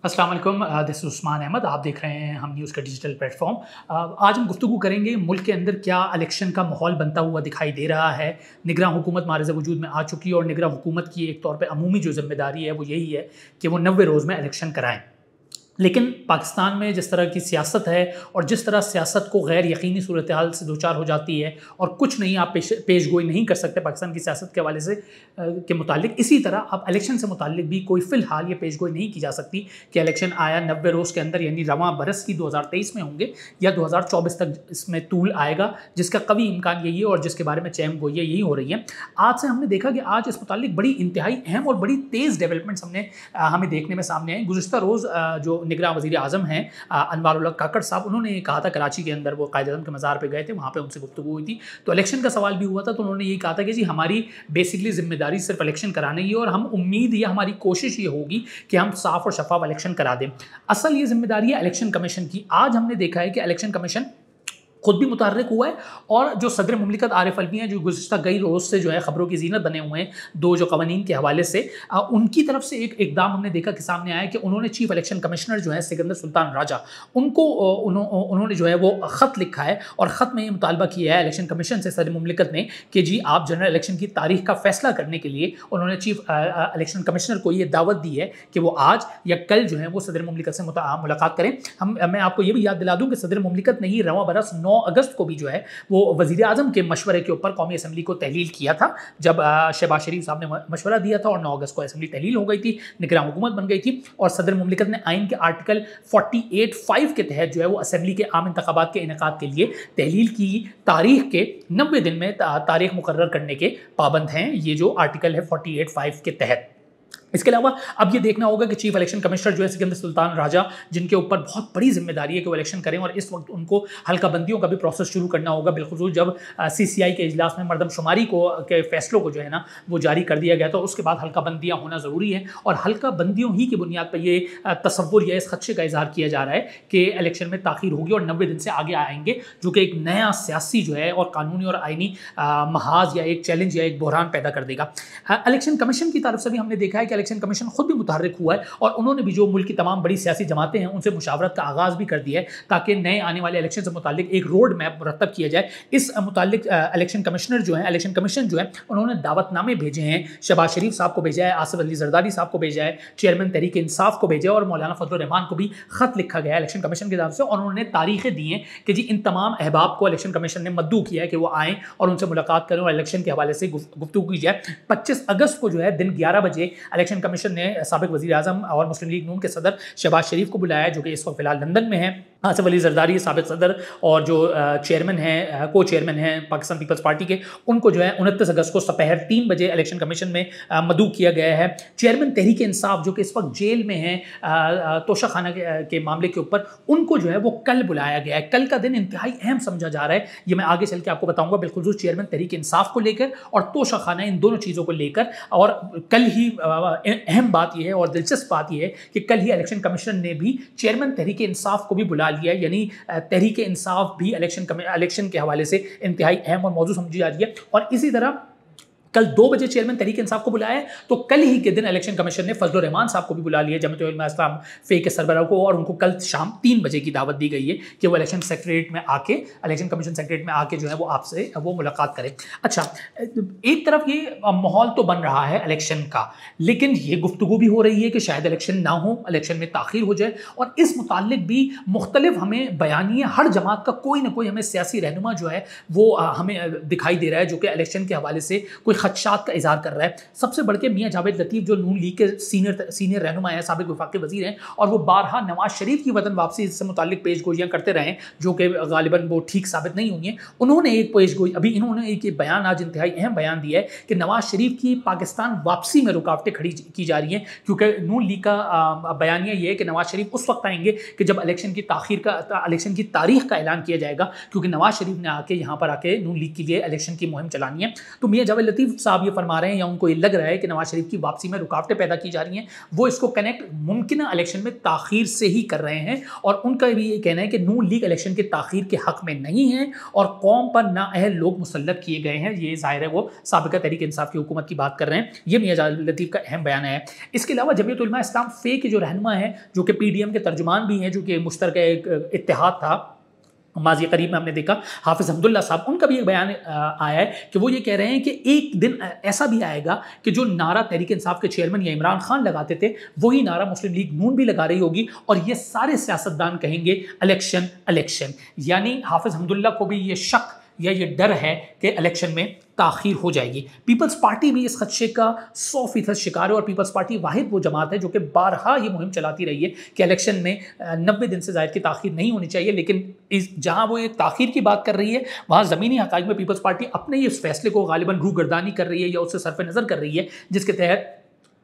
अस्सलाम वालेकुम, दिस उस्मान अहमद। आप देख रहे हैं हम न्यूज़ का डिजिटल प्लेटफॉर्म। आज हम गुफ्तगू करेंगे मुल्क के अंदर क्या इलेक्शन का माहौल बनता हुआ दिखाई दे रहा है। निगरान हुकूमत मारिज़ वजूद में आ चुकी है और निगरान हुकूमत की एक तौर पे अमूमी जो ज़िम्मेदारी है वो यही है कि वो 90 रोज़ में इलेक्शन कराएँ। लेकिन पाकिस्तान में जिस तरह की सियासत है और जिस तरह सियासत को गैर यकीनी सूरत हाल से दो चार हो जाती है और कुछ नहीं आप पेश गोई नहीं कर सकते पाकिस्तान की सियासत के हवाले से के मुतालिक, इसी तरह अब इलेक्शन से मुतालिक भी कोई फ़िलहाल ये पेश गोई नहीं की जा सकती कि इलेक्शन आया 90 रोज़ के अंदर, यानी रवां बरस की 2023 में होंगे या 2024 तक इसमें तूल आएगा, जिसका कभी इम्कान यही है और जिसके बारे में चहम गोइयाँ यही हो रही हैं। आज से हमने देखा कि आज इस मुतालिक बड़ी इंतहाई अहम और बड़ी तेज़ डेवलपमेंट्स हमें देखने में सामने आई। गुज़िश्ता रोज़ जो निगरान वज़ीर आज़म हैं अनवारुल्लाह काकड़ साहब, उन्होंने ये कहा था, कराची के अंदर वो कायद-ए-आज़म के मज़ार पे गए थे, वहाँ पे उनसे गुफ्तगू हुई थी, तो इलेक्शन का सवाल भी हुआ था, तो उन्होंने यही कहा था कि जी हमारी बेसिकली ज़िम्मेदारी सिर्फ इलेक्शन कराने की और हम उम्मीद या हमारी कोशिश ये होगी कि हम साफ़ और शफ़ाफ़ इलेक्शन करा दें। असल ये ज़िम्मेदारी है इलेक्शन कमीशन की। आज हमने देखा है कि इलेक्शन कमीशन खुद भी मुतहर्रिक हुआ है और जो सदर मुमलिकत आरिफ अलवी हैं, जो गुज़िश्ता कई रोज़ से जो है ख़बरों की ज़ीनत बने हुए हैं दो जो कवानीन के हवाले से, उनकी तरफ से एक इक़दाम हमने देखा कि सामने आया कि उन्होंने चीफ़ इलेक्शन कमिश्नर जो है सिकंदर सुल्तान राजा, उनको उन्होंने जो है वो ख़त लिखा है और ख़त में ये मुतालबा किया है इलेक्शन कमीशन से सदर मुमलिकत ने कि जी आप जनरल इलेक्शन की तारीख का फ़ैसला करने के लिए उन्होंने चीफ़ इलेक्शन कमिश्नर को ये दावत दी है कि वो आज या कल जो है वो सदर मुमलिकत से मुलाकात करें। मैं आपको ये भी याद दिला दूँ कि सदर मुमलिकत ने ही रवां बरस 9 अगस्त को भी जो है वो वज़ीर आज़म के मशवरे के ऊपर कौमी असम्बली को तहलील किया था, जब शहबाज शरीफ साहब ने मशवरा दिया था और 9 अगस्त को असम्बली तहलील हो गई थी, निगरान हुकूमत बन गई थी और सदर मुमलिकत ने आइन के आर्टिकल 48(5) के तहत जो है वो असम्बली के आम इंतखाबात के इनेकाद के लिए तहलील की तारीख के 90 दिन में तारीख मुकर्रर करने के पाबंद हैं। ये जो आर्टिकल है 48(5) के तहत। इसके अलावा अब ये देखना होगा कि चीफ इलेक्शन कमिश्नर जो है सिकंदर सुल्तान राजा, जिनके ऊपर बहुत बड़ी जिम्मेदारी है कि वो इलेक्शन करें और इस वक्त उनको हल्का बंदियों का भी प्रोसेस शुरू करना होगा, बिलखुसूस जब CCI के इजलास में मरदमशुमारी के फैसलों को जो है ना वो जारी कर दिया गया, तो उसके बाद हल्का बंदियाँ होना ज़रूरी है और हल्का बंदियों ही की बुनियाद पर ये तसव्वुर या इस खदशे का इजहार किया जा रहा है कि इलेक्शन में ताख़ीर होगी और 90 दिन से आगे आएंगे, जो कि एक नया सियासी जो है और कानूनी और आइनी महाज या एक चैलेंज या एक बहरान पैदा कर देगा। इलेक्शन कमीशन की तरफ से भी हमने देखा है कि इलेक्शन कमीशन खुद भी मुतहर्रिक हुआ है और उन्होंने भी जो मुल्क की तमाम बड़ी सियासी जमातें हैं उनसे मुशावरत का आगाज़ भी कर दिया है ताकि नए आने वाले इलेक्शन से मुतालिक एक रोड मैप मुरतब किया जाए। इस मुतालिक इलेक्शन कमिश्नर जो है, इलेक्शन कमीशन जो है, उन्होंने दावतनामे भेजे हैं, शहबाज शरीफ साहब को भेजा है, आसिफ अली जरदारी साहब को भेजा है, चेयरमैन तहरीक इंसाफ को भेजा है और मौलाना फजल रहमान को भी ख़त लिखा गया है इलेक्शन कमीशन की तरफ से और उन्होंने तारीखें दी हैं कि जी इन तमाम अहबाब को इलेक्शन कमीशन ने मद्दू किया है कि वो आएँ और उनसे मुलाकात करें और इलेक्शन के हवाले से गुफ्तगू की जाए। 25 अगस्त को जो है दिन 11 बजे इलेक्शन कमीशन ने साबिक वज़ीर आज़म और मुस्लिम लीग नून के सदर शहबाज शरीफ को बुलाया, जो कि इस वक्त फ़िलहाल लंदन में है, आसिफ अली जरदारी साबिक सदर और जो चेयरमैन हैं, को चेयरमैन हैं पाकिस्तान पीपल्स पार्टी के, उनको जो है 29 अगस्त को दोपहर 3 बजे इलेक्शन कमीशन में मदऊ किया गया है। चेयरमैन तहरीक इंसाफ जो कि इस वक्त जेल में हैं तोशा खाना के मामले के ऊपर, उनको जो है वो कल बुलाया गया है। कल का दिन इंतहाई अहम समझा जा रहा है, ये मैं आगे चल के आपको बताऊँगा, बिलखुसूस चेयरमैन तहरीक इंसाफ को लेकर और तोशा खाना, इन दोनों चीज़ों को लेकर। और कल ही अहम बात यह है और दिलचस्प बात यह है कि कल ही इलेक्शन कमीशन ने भी चेयरमैन तहरीक इंसाफ को भी बुला लिया है, यानी तहरीक इंसाफ भी इलेक्शन के हवाले से इंतहाई अहम और मौजू समझी जा रही है। और इसी तरह कल 2 बजे चेयरमैन तहरीक इंसाफ को बुलाया है, तो कल ही के दिन इलेक्शन कमीशन ने फजल रहमान साहब को भी बुला लिया, जमात उलमा इस्लाम फ़े के सरबराह को, और उनको कल शाम 3 बजे की दावत दी गई है कि वो इलेक्शन सेक्रेटरीट में आके, इलेक्शन कमीशन सेक्रेटरीट में आके जो है वो आपसे वो मुलाकात करें। अच्छा, एक तरफ ये माहौल तो बन रहा है इलेक्शन का, लेकिन ये गुफ्तगू भी हो रही है कि शायद इलेक्शन ना हो, इलेक्शन में ताख़ीर हो जाए, और इस मुताल्लिक भी मुख्तलिफ हमें बयानिए हर जमात का कोई ना कोई हमें सियासी रहनुमा जो है वो हमें दिखाई दे रहा है, जो कि इलेक्शन के हवाले से कोई खदशात का इजहार कर रहा है। सबसे बढ़ के मियाँ जावेद लतीफ़ जो नून लीग के सीनियर रहनुमा है, साबिक वफाकी वज़ीर हैं, और वो बारहा नवाज शरीफ की वतन वापसी से मुताल्लिक पेश गोइयाँ करते रहे, जो कि गालिबन वो ठीक साबित नहीं हुई हैं। उन्होंने एक पेश गोई, अभी इन्होंने एक बयान आज इंतहाई अहम बयान दिया है कि नवाज शरीफ की पाकिस्तान वापसी में रुकावटें खड़ी की जा रही हैं, क्योंकि नून लीग का बयानिया ये है कि नवाज शरीफ उस वक्त आएंगे कि जब इलेक्शन की तारीख का ऐलान किया जाएगा, क्योंकि नवाज शरीफ ने आके यहाँ पर आके नून लीग के लिए इलेक्शन की मुहिम चलानी है। तो मियाँ जावेद लतीफ़ शरीफ साहब ये फरमा रहे हैं या उनको ये लग रहा है कि नवाज शरीफ की वापसी में रुकावटें पैदा की जा रही हैं, वो इसको कनेक्ट मुमकिन इलेक्शन में ताखीर से ही कर रहे हैं। और उनका भी ये कहना है कि नून लीग इलेक्शन के ताखीर के हक में नहीं है और कौम पर नाअहल लोग मुसल्लत किए गए हैं। ये जाहिर है वो साबिका तहरीक इंसाफ की हुकूमत की बात कर रहे हैं। ये मियां जावेद लतीफ़ का अहम बयान है। इसके अलावा जमीयत उलमा इस्लाम फे के जो रहनुमा हैं, जो कि PDM के तर्जुमान भी हैं, जो कि मुश्तरका एक इत्तेहाद था माजी करीब में हमने देखा, हाफिज़ हमदुल्ला साहब, उनका भी एक बयान आया है कि वो ये कह रहे हैं कि एक दिन ऐसा भी आएगा कि जो नारा तहरीक इंसाफ के चेयरमैन या इमरान खान लगाते थे वही नारा मुस्लिम लीग नून भी लगा रही होगी और ये सारे सियासतदान कहेंगे इलेक्शन इलेक्शन। यानी हाफिज़ हमदुल्ला को भी ये शक या ये डर है कि इलेक्शन में ताख़ीर हो जाएगी। पीपल्स पार्टी भी इस खदशे का 100% शिकार है और पीपल्स पार्टी वाहिद वो जमात है जो कि बारहा ये मुहिम चलाती रही है कि इलेक्शन में 90 दिन से ज़ायद की ताख़ीर नहीं होनी चाहिए। लेकिन जहाँ वो एक ताख़ीर की बात कर रही है वहाँ ज़मीनी हक़ाइक़ में पीपल्स पार्टी अपने इस फैसले को गालिबन रूगर्दानी कर रही है या उससे सरफ़ नज़र कर रही है, जिसके तहत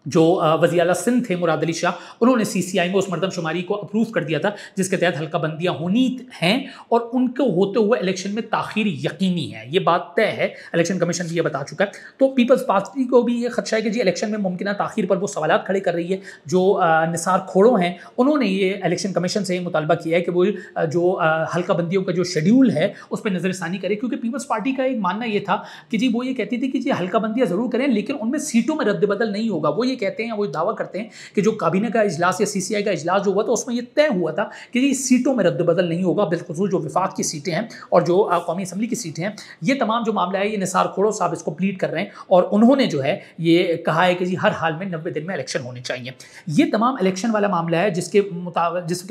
जो वज़ीर आला सिंध थे मुराद अली शाह, उन्होंने CCI में उस मरदमशुमारी को अप्रूव कर दिया था जिसके तहत हल्का बंदियाँ होनी हैं और उनको होते हुए इलेक्शन में ताख़ीर यकीनी है। ये बात तय है, इलेक्शन कमीशन भी ये बता चुका है। तो पीपल्स पार्टी को भी ये खदशा है कि जी इलेक्शन में मुमकिन ताख़ीर पर वो सवालात खड़े कर रही है। जो निसार खोड़ो हैं उन्होंने ये इलेक्शन कमीशन से मुतालबा किया है कि वो जो हल्का बंदियों का जो शेड्यूल है उस पर नज़रसानी करे, क्योंकि पीपल्स पार्टी का एक मानना ये था कि जी वो ये कहती थी कि जी हल्का बंदियाँ ज़रूर करें लेकिन उनमें सीटों में रद्द-बदल नहीं होगा। वो कहते हैं, वो दावा करते हैं कि जो काबीना का इजलास या CCI का इजलास जो हुआ था उसमें यह तय हुआ था कि ये सीटों में रद्द बदल नहीं होगा, बिलखुसूस जो विफाक की सीटें हैं और जो कौमी असम्बली की सीटें हैं। ये तमाम जो मामला है ये निसार खोड़ो साहब इसको प्लीड कर रहे हैं और उन्होंने जो है ये कहा है कि जी हर हाल में 90 दिन में इलेक्शन होने चाहिए। ये तमाम इलेक्शन वाला मामला है जिसके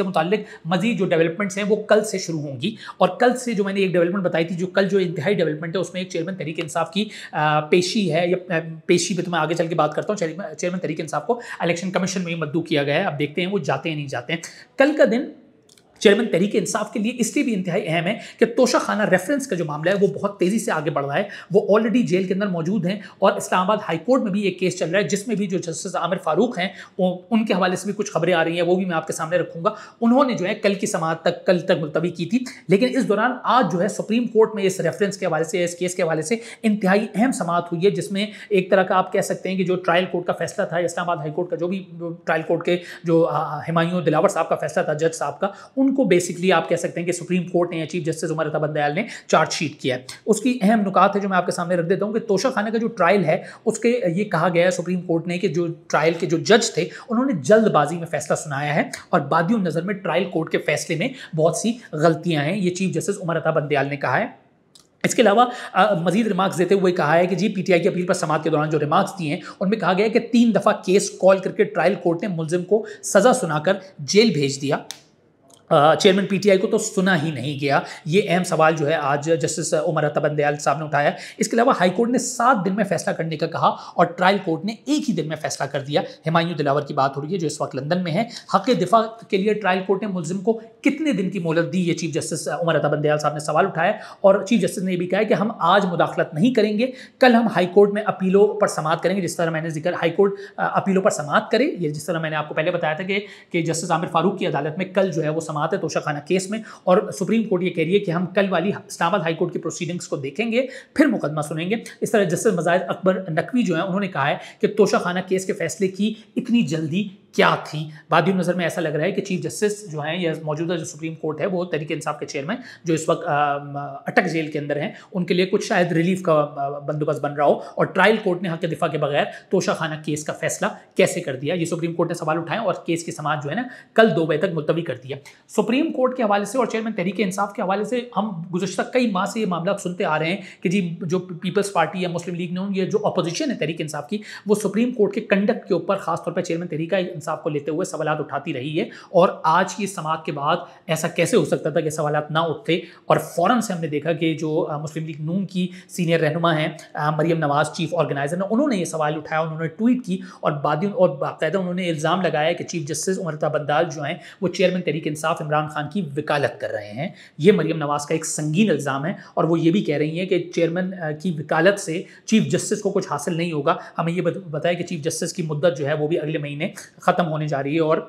मुतालिक मजीद जो डेवलपमेंट्स हैं वो कल से शुरू होंगी। और कल से जो मैंने एक डेवलपमेंट बताई थी, जो कल जो इंतहाई डेवलपमेंट है उसमें एक चेयरमैन तहरीक इंसाफ की पेशी है, या पेशी पे तो मैं आगे चल के बात करता हूँ। चेयरमैन तहरीक इंसाफ को इलेक्शन कमीशन में ही मद्दू किया गया है। अब देखते हैं वो जाते हैं नहीं जाते हैं। कल का दिन चेयरमैन तहरीक इंसाफ के लिए इसलिए भी इंतहाई अहम है कि तोशा खाना रेफरेंस का जो मामला है वो बहुत तेज़ी से आगे बढ़ रहा है। वो ऑलरेडी जेल के अंदर मौजूद हैं और इस्लामाबाद हाई कोर्ट में भी एक केस चल रहा है जिसमें भी जो जस्टिस आमिर फारूक हैं उनके हवाले से भी कुछ खबरें आ रही हैं, वो भी मैं आपके सामने रखूंगा। उन्होंने जो है कल की समाअत तक कल तक मुलतवी की थी, लेकिन इस दौरान आज जो है सुप्रीम कोर्ट में इस रेफरेंस के हवाले से, इस केस के हवाले से इंतहाई अहम समाअत हुई है, जिसमें एक तरह का आप कह सकते हैं कि जो ट्रायल कोर्ट का फैसला था, इस्लामाबाद हाई कोर्ट का जो भी ट्रायल कोर्ट के जो हुमायूं दिलावर साहब का फैसला था, जज साहब का, उनको बेसिकली आप कह सकते हैं कि सुप्रीम कोर्ट ने या चीफ जस्टिस उमर अता बंदयाल ने चार्जशीट किया है। उसकी अहम नुकात है जो मैं आपके सामने रख देता हूं कि तोशा खाना का जो ट्रायल है उसके ये कहा गया है सुप्रीम कोर्ट ने कि जो ट्रायल के जो जज थे उन्होंने जल्दबाजी में फैसला सुनाया है और बादियों नज़र में ट्रायल कोर्ट के फैसले में बहुत सी गलतियां हैं, ये चीफ जस्टिस उमर अता बंदयाल ने कहा है। इसके अलावा मजीद रिमार्क्स देते हुए कहा है कि जी PTI की अपील पर समाअत के दौरान जो रिमार्क्स दिए हैं उनमें कहा गया है कि 3 दफ़ा केस कॉल करके ट्रायल कोर्ट ने मुलजिम को सज़ा सुनाकर जेल भेज दिया। चेयरमैन PTI को तो सुना ही नहीं गया। ये अहम सवाल जो है आज जस्टिस उमर अता बंदयाल साहब ने उठाया। इसके अलावा हाई कोर्ट ने 7 दिन में फैसला करने का कहा और ट्रायल कोर्ट ने 1 ही दिन में फैसला कर दिया। हुमायूं दिलावर की बात हो रही है जो इस वक्त लंदन में है। हक दिफा के लिए ट्रायल कोर्ट ने मुलजिम को कितने दिन की मोहलत दी, ये चीफ जस्टिस उमर अता बंदयाल साहब ने सवाल उठाया और चीफ जस्टिस ने ये भी कहा कि हम आज मुदाखलत नहीं करेंगे, कल हम हाई कोर्ट में अपीलों पर समाअत करेंगे। जिस तरह मैंने जिक्र हाई कोर्ट अपीलों पर समाअत करे, ये जिस तरह मैंने आपको पहले बताया था कि जस्टिस आमिर फारूक की अदालत में कल जो है वो समाअत है तोशा खाना केस में, और सुप्रीम कोर्ट ये कह रही है कि हम कल वाली इस्लामाबाद हाई कोर्ट की प्रोसीडिंग्स को देखेंगे फिर मुकदमा सुनेंगे। इस तरह जस्टिस मजाहिद अकबर नकवी जो है उन्होंने कहा है कि तोशा खाना केस के फैसले की इतनी जल्दी क्या थी। बादियों नज़र में ऐसा लग रहा है कि चीफ जस्टिस जो हैं या मौजूदा जो सुप्रीम कोर्ट है वो तहरीक इंसाफ के चेयरमैन जो इस वक्त अटक जेल के अंदर हैं उनके लिए कुछ शायद रिलीफ का बंदोबस्त बन रहा हो और ट्रायल कोर्ट ने हक दिफा के बगैर तोशा खाना केस का फैसला कैसे कर दिया, ये सुप्रीम कोर्ट ने सवाल उठाए और केस की समाअत जो है ना कल 2 बजे तक मुलतवी कर दिया। सुप्रीम कोर्ट के हवाले से और चेयरमैन तहरीक इंसाफ के हवाले से हम गुज़श्ता कई माह से ये मामला सुनते आ रहे हैं कि जी जो पीपल्स पार्टी या मुस्लिम लीग ने ये जो अपोजिशन है तहरीक इंसाफ की वो सुप्रीम कोर्ट के कंडक्ट के ऊपर खासतौर पर चेयरमैन तहरीक इंसाफ को लेते हुए सवालात उठाती रही है। और आज की समाअत के बाद ऐसा कैसे हो सकता था कि सवालात ना उठते, और फ़ौरन से हमने देखा कि जो मुस्लिम लीग नून की सीनियर रहनुमा हैं मरियम नवाज़ चीफ ऑर्गेनाइजर ने, उन्होंने ये सवाल उठाया, उन्होंने ट्वीट की और बाकायदा उन्होंने इल्ज़ाम लगाया कि चीफ जस्टिस उमर अता बंदयाल जो हैं वो चेयरमैन तहरीक इंसाफ इमरान खान की वकालत कर रहे हैं। ये मरियम नवाज़ का एक संगीन इल्ज़ाम है और वो ये भी कह रही हैं कि चेयरमैन की वकालत से चीफ जस्टिस को कुछ हासिल नहीं होगा। हमें ये बताया कि चीफ जस्टिस की मुद्दत जो है वो भी अगले महीने ख़त्म होने जा रही है और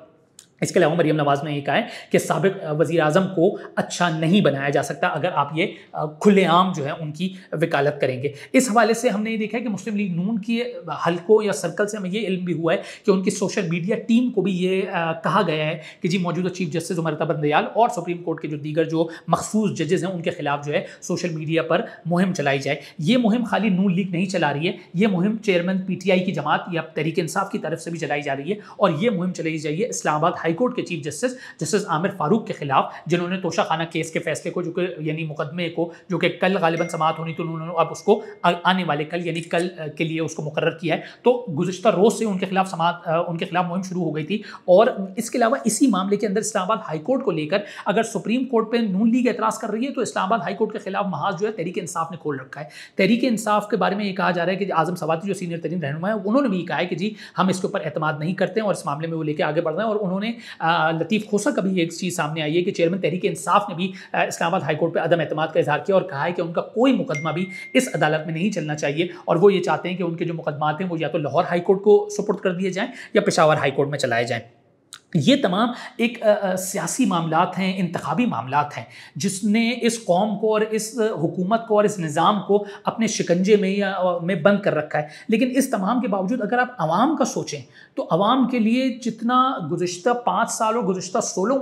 इसके अलावा मरियम नवाज ने ये कहा है कि साबिक वज़ीर आज़म को अच्छा नहीं बनाया जा सकता अगर आप ये खुलेआम जो है उनकी वकालत करेंगे। इस हवाले से हमने ये देखा है कि मुस्लिम लीग नून की हलकों या सर्कल से हमें ये इल्म भी हुआ है कि उनकी सोशल मीडिया टीम को भी ये कहा गया है कि जी मौजूदा चीफ जस्टिस उमर बंदयाल और सुप्रीम कोर्ट के जो दीगर जो मखसूस जजेस हैं उनके खिलाफ जो है सोशल मीडिया पर मुहिम चलाई जाए। ये मुहिम खाली नून लीग नहीं चला रही है, ये मुहिम चेयरमैन PTI की जमात या तहरीक इंसाफ की तरफ से भी चलाई जा रही है और ये मुहिम चलाई जाइए इस्लामाबाद हाई कोर्ट के चीफ जस्टिस आमिर फारूक के खिलाफ, जिन्होंने तोशा खाना केस के फैसले को जो कि यानी मुकदमे को जो कि कल गालिबन समाअत होनी, तो उन्होंने अब उसको आने वाले कल यानी कल के लिए उसको मुकर्रर किया है। तो गुज़िश्ता रोज़ से उनके खिलाफ मुहिम शुरू हो गई थी। और इसके अलावा इसी मामले के अंदर इस्लामाबाद हाई कोर्ट को लेकर अगर सुप्रीम कोर्ट पर नून लीग एतराज़ कर रही है तो इस्लामाबाद हाई कोर्ट के खिलाफ महाज जो है तहरीक इंसाफ ने खोल रखा है। तहरीक इंसाफ के बारे में ये कहा जा रहा है कि आज़म सवाती जो सीनियर तरीन रहनुमा है उन्होंने भी कहा है कि जी हम इसके ऊपर एतमाद नहीं करते हैं और इस मामले में वो लेके आगे बढ़ रहे हैं। और उन्होंने लतीफ़ खोसा का भी एक चीज़ सामने आई है कि चेयरमैन तहरीक इंसाफ ने भी इस्लामाबाद हाई कोर्ट पर अदम एतमाद का इजहार किया और कहा है कि उनका कोई मुकदमा भी इस अदालत में नहीं चलना चाहिए और वो ये चाहते हैं कि उनके जो मुकदमात हैं वो या तो लाहौर हाई कोर्ट को सुपुर्द कर दिए जाएँ या पेशावर हाई कोर्ट में चलाए जाएँ। ये तमाम एक सियासी मामलात हैं, इंतखाबी मामलात हैं जिसने इस कौम को और इस हुकूमत को और इस निज़ाम को अपने शिकंजे में या में बंद कर रखा है। लेकिन इस तमाम के बावजूद अगर आप आवाम का सोचें तो आवाम के लिए जितना गुज़िश्ता 5 साल और गुज़िश्ता 16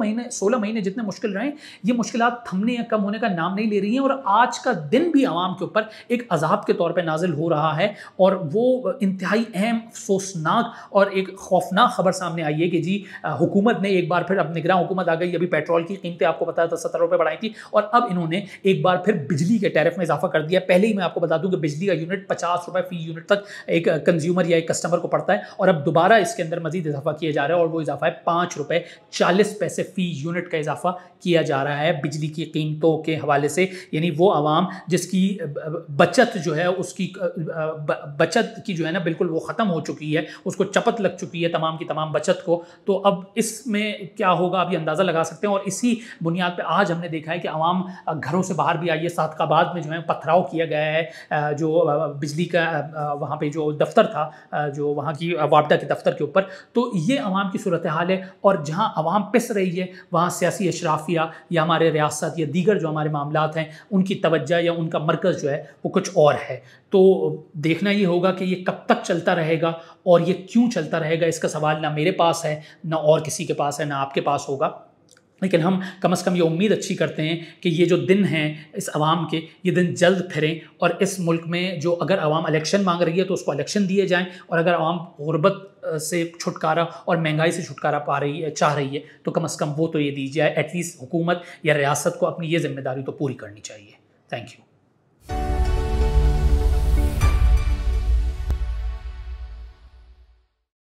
महीने जितने मुश्किल रहे, ये मुश्किलात थमने या कम होने का नाम नहीं ले रही हैं। और आज का दिन भी आवाम के ऊपर एक अजाब के तौर पर नाजिल हो रहा है और वो इंतहाई अहम, अफसोसनाक और एक खौफनाक खबर सामने आई है कि जी हुकूमत ने एक बार फिर, अब निगरान हुकूमत आ गई, अभी पेट्रोल की कीमतें आपको पता था 70 रुपये बढ़ाई थी और अब इन्होंने एक बार फिर बिजली के टैरिफ में इजाफा कर दिया। पहले ही मैं आपको बता दूं कि बिजली का यूनिट 50 रुपये फी यूनिट तक एक कंज्यूमर या एक कस्टमर को पड़ता है और अब दोबारा इसके अंदर मजीद इजाफा किया जा रहा है और वो इजाफा है 5 रुपये 40 पैसे फी यूनिट का इजाफा किया जा रहा है बिजली की कीमतों के हवाले से। यानी वो आवाम जिसकी बचत जो है उसकी बचत की जो है ना बिल्कुल वो ख़त्म हो चुकी है, उसको चपत लग चुकी है तमाम की तमाम बचत को। तो अब इसमें क्या होगा आप ये अंदाज़ा लगा सकते हैं। और इसी बुनियाद पे आज हमने देखा है कि आवाम घरों से बाहर भी आई है। सादकाबाद में जो है पथराव किया गया है जो बिजली का वहाँ पे जो दफ्तर था, जो वहाँ की वापडा के दफ्तर के ऊपर। तो ये आवाम की सूरत हाल है और जहाँ आवाम पिस रही है वहाँ सियासी अशराफिया या हमारे रियासत या दीगर जो हमारे मामलात हैं उनकी तवज्जो या उनका मरकज़ जो है वो कुछ और है। तो देखना ये होगा कि ये कब तक चलता रहेगा और ये क्यों चलता रहेगा, इसका सवाल ना मेरे पास है ना और किसी के पास है ना आपके पास होगा। लेकिन हम कम से कम ये उम्मीद अच्छी करते हैं कि ये जो दिन हैं इस आवाम के, ये दिन जल्द फिरें और इस मुल्क में जो अगर आवाम इलेक्शन मांग रही है तो उसको इलेक्शन दिए जाएं और अगर आवाम गुर्बत से छुटकारा और महंगाई से छुटकारा चाह रही है तो कम से कम वो तो ये दी जाए। एटलीस्ट हुकूमत या रियासत को अपनी ये जिम्मेदारी तो पूरी करनी चाहिए। Thank you.